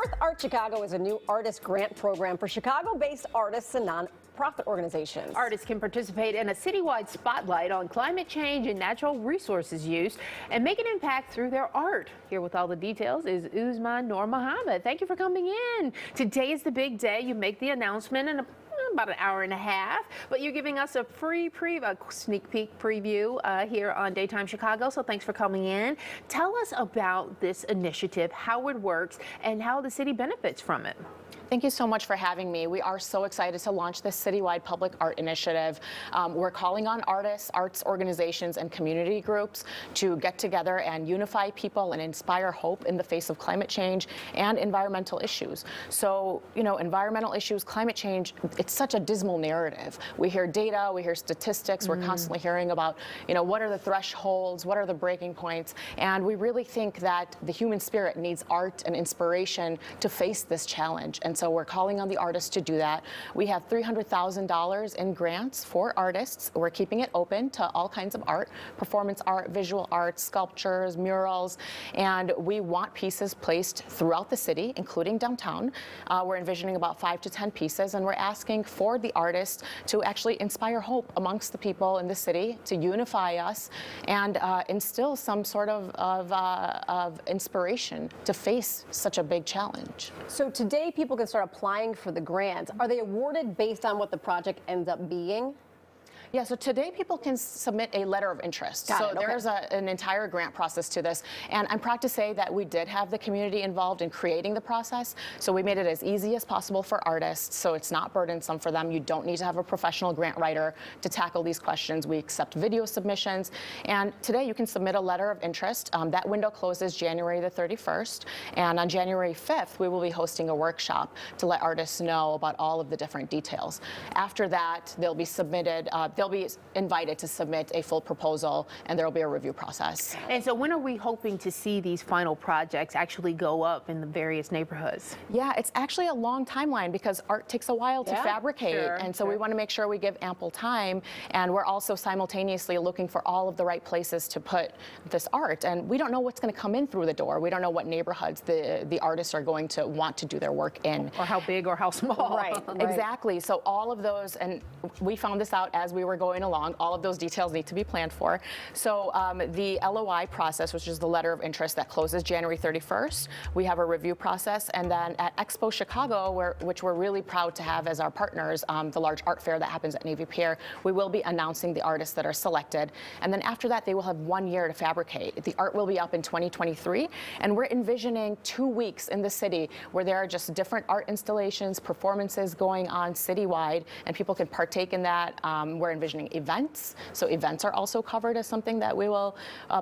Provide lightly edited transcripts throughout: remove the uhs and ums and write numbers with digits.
Earth Art Chicago is a new artist grant program for Chicago-based artists and non-profit organizations. Artists can participate in a citywide spotlight on climate change and natural resources use and make an impact through their art. Here with all the details is Usman Noor Mohammed. Thank you for coming in. Today is the big day. You make the announcement in about an hour and a half, but you're giving us a sneak peek preview here on Daytime Chicago, so thanks for coming in. Tell us about this initiative, how it works, and how the city benefits from it. Thank you so much for having me. We are so excited to launch this citywide public art initiative. We're calling on artists, arts organizations, and community groups to get together and unify people and inspire hope in the face of climate change and environmental issues. So, environmental issues, climate change, it's such a dismal narrative. We hear data, we hear statistics, we're constantly hearing about, what are the thresholds, what are the breaking points, and we really think that the human spirit needs art and inspiration to face this challenge. And so we're calling on the artists to do that. We have $300,000 in grants for artists. We're keeping it open to all kinds of art, performance art, visual art, sculptures, murals, and we want pieces placed throughout the city, including downtown. We're envisioning about 5 to 10 pieces, and we're asking for the artists to actually inspire hope amongst the people in the city, to unify us, and instill some sort of inspiration to face such a big challenge. So today people can start applying for the grant. Are they awarded based on what the project ends up being? Yeah, so today people can submit a letter of interest. There's an entire grant process to this. And I'm proud to say that we did have the community involved in creating the process. So we made it as easy as possible for artists, so it's not burdensome for them. You don't need to have a professional grant writer to tackle these questions. We accept video submissions. And today you can submit a letter of interest. That window closes January the 31st. And on January 5th, we will be hosting a workshop to let artists know about all of the different details. After that, they'll be submitted, they'll be invited to submit a full proposal, and there will be a review process. And so when are we hoping to see these final projects actually go up in the various neighborhoods? Yeah, it's actually a long timeline because art takes a while to fabricate. And so we want to make sure we give ample time. And we're also simultaneously looking for all of the right places to put this art. And we don't know what's going to come in through the door. We don't know what neighborhoods the artists are going to want to do their work in. Or how big or how small. Right. Exactly. So all of those, and we found this out as we were going along, all of those details need to be planned for. So the LOI process, which is the letter of interest, that closes January 31st. We have a review process, and then at Expo Chicago, which we're really proud to have as our partners, the large art fair that happens at Navy Pier, we will be announcing the artists that are selected. And then after that, they will have 1 year to fabricate. The art will be up in 2023, and we're envisioning 2 weeks in the city where there are just different art installations, performances going on citywide, and people can partake in that. We're envisioning events. So events are also covered as something that we will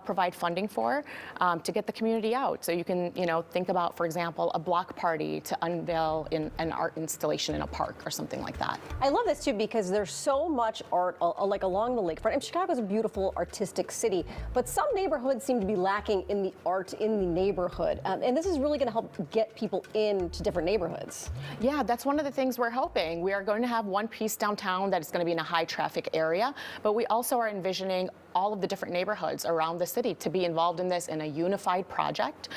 provide funding for to get the community out. So you can, think about, for example, a block party to unveil an art installation in a park or something like that. I love this too because there's so much art like along the lakefront. And Chicago's a beautiful artistic city, but some neighborhoods seem to be lacking in the art in the neighborhood. And this is really going to help get people into different neighborhoods. Yeah, that's one of the things we're hoping. We are going to have one piece downtown that is going to be in a high traffic area, but we also are envisioning all of the different neighborhoods around the city to be involved in this in a unified project.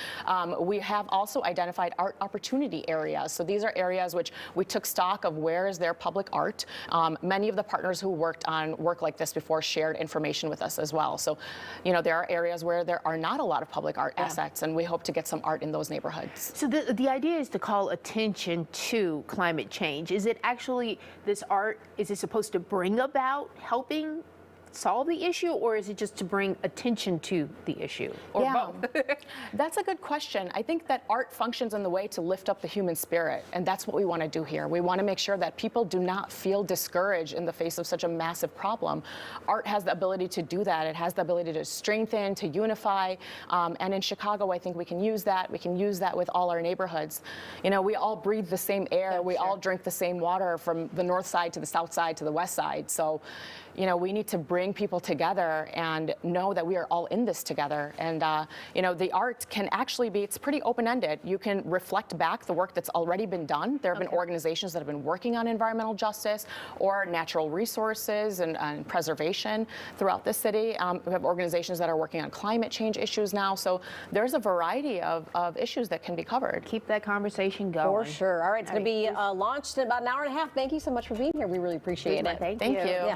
We have also identified art opportunity areas. So these are areas which we took stock of where is their public art. Many of the partners who worked on work like this before shared information with us as well. So, there are areas where there are not a lot of public art assets, and we hope to get some art in those neighborhoods. So the idea is to call attention to climate change. Is it actually, this art, is it supposed to bring about helping solve the issue, or is it just to bring attention to the issue, or both? That's a good question. I think that art functions in the way to lift up the human spirit, and that's what we want to do here. We want to make sure that people do not feel discouraged in the face of such a massive problem. Art has the ability to do that. It has the ability to strengthen, to unify, and in Chicago, I think we can use that. We can use that with all our neighborhoods. We all breathe the same air. We all drink the same water from the north side to the south side to the west side. So, you know, we need to bring people together and know that we are all in this together. And, you know, the art can actually be, it's pretty open-ended. You can reflect back the work that's already been done. There have been organizations that have been working on environmental justice or natural resources and preservation throughout the city. We have organizations that are working on climate change issues now. So there's a variety of issues that can be covered. Keep that conversation going. For sure. All right, it's going to be launched in about an hour and a half. Thank you so much for being here. We really appreciate it. Thank Thank you. you. Yeah.